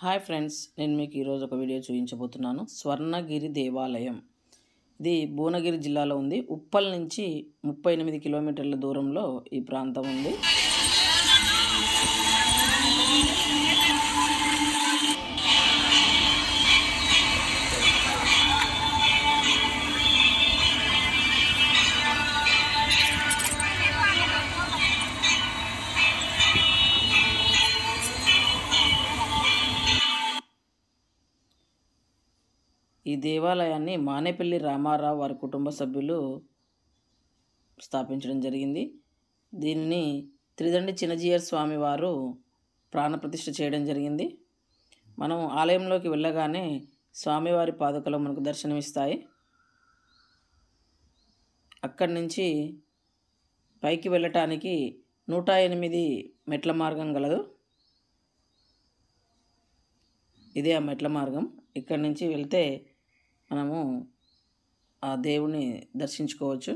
Hi friends, నేను మీకు ఈరోజు ఒక వీడియో చూపించబోతున్నాను. స్వర్ణగిరి దేవాలయం. ఇది భువనగిరి జిల్లాలో ఉంది. ఉప్పల్ నుంచి 38 కిలోమీటర్ల దూరంలో ఈ ప్రాంతం ఉంది. ఈ దేవాలయాన్ని మానేపల్లి రామారావు వారి కుటుంబ సభ్యులు స్థాపించడం జరిగింది. దీనిని త్రిదండి చిన్నజీయర్ స్వామి వారు ప్రాణప్రతిష్ఠ చేయడం జరిగింది. మనం ఆలయంలోకి వెళ్ళగానే స్వామివారి పాదుకలు మనకు దర్శనమిస్తాయి. అక్కడి నుంచి పైకి వెళ్ళటానికి 108 మెట్ల మార్గం గలదు. ఇదే ఆ మెట్ల మార్గం. ఇక్కడి నుంచి వెళ్తే మనము ఆ దేవుని దర్శించుకోవచ్చు.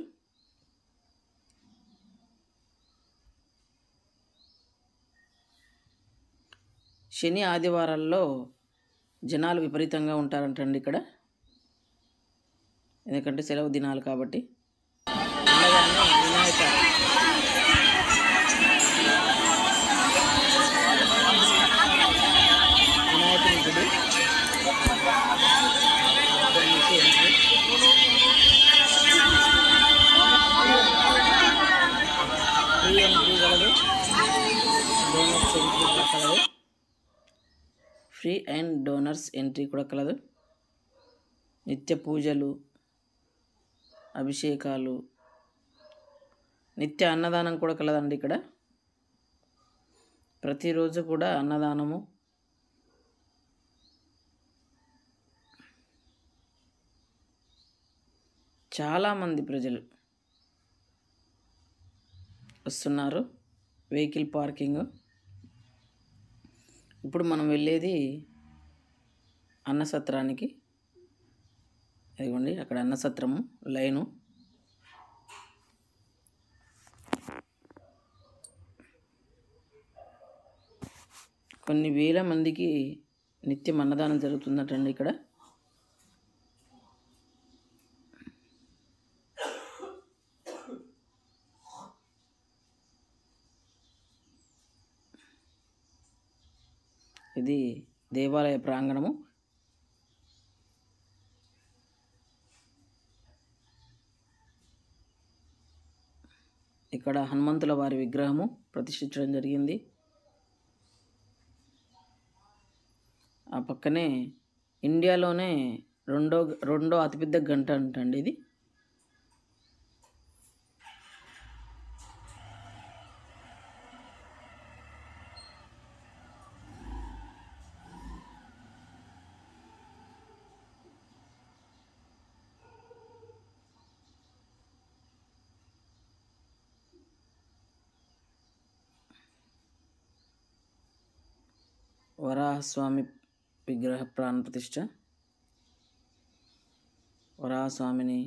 శని ఆదివారాల్లో జనాలు విపరీతంగా ఉంటారంటండి ఇక్కడ, ఎందుకంటే సెలవు దినాలు కాబట్టి. వినాయకుని గుడి ఫ్రీ ఎంట్రీ కలదు. డోనర్స్ ఎంట్రీ కూడా కలదు. ఫ్రీ అండ్ డోనర్స్ ఎంట్రీ కూడా కలదు. నిత్య పూజలు, అభిషేకాలు, నిత్య అన్నదానం కూడా కలదండి ఇక్కడ. ప్రతిరోజు కూడా అన్నదానము. చాలామంది ప్రజలు వస్తున్నారు. Vehicle parking. ఇప్పుడు మనం వెళ్ళేది అన్నసత్రానికి. ఇదిగోండి అక్కడ అన్నసత్రము లైను. కొన్ని వేల మందికి నిత్యం అన్నదానం జరుగుతుందటండి ఇక్కడ. ఇది దేవాలయ ప్రాంగణము. ఇక్కడ హనుమంతుల వారి విగ్రహము ప్రతిష్ఠించడం జరిగింది. ఆ పక్కనే ఇండియాలోనే రెండో అతిపెద్ద గంట అంటండి ఇది. వరాహస్వామి విగ్రహ ప్రాణ ప్రతిష్ఠ. వరాహస్వామిని,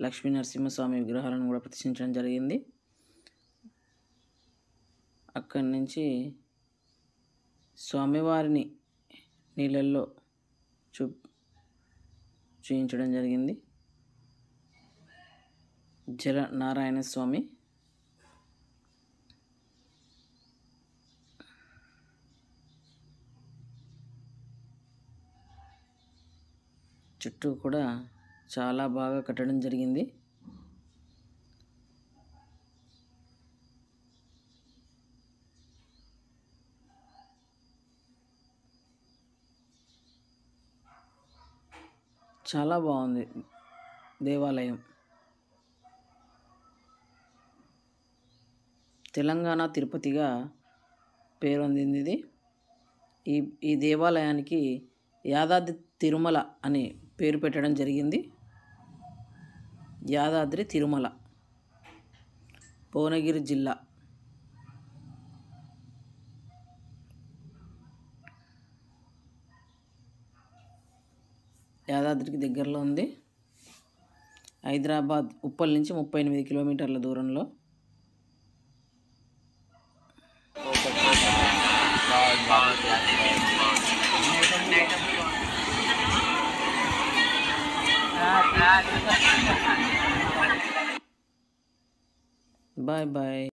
లక్ష్మీ నరసింహస్వామి విగ్రహాలను కూడా ప్రతిష్ఠించడం జరిగింది. అక్కడి నుంచి స్వామివారిని నీళ్ళల్లో చూపించడం జరిగింది. జల నారాయణ స్వామి. చుట్టూ కూడా చాలా బాగా కట్టడం జరిగింది. చాలా బాగుంది దేవాలయం. తెలంగాణ తిరుపతిగా పేరొందింది ఇది. ఈ దేవాలయానికి యాదాద్రి తిరుమల అని పేరు పెట్టడం జరిగింది. యాదాద్రి తిరుమల, భువనగిరి జిల్లా. యాదాద్రికి దగ్గరలో ఉంది. హైదరాబాద్ ఉప్పల్ నుంచి 38 కిలోమీటర్ల దూరంలో. Bye bye.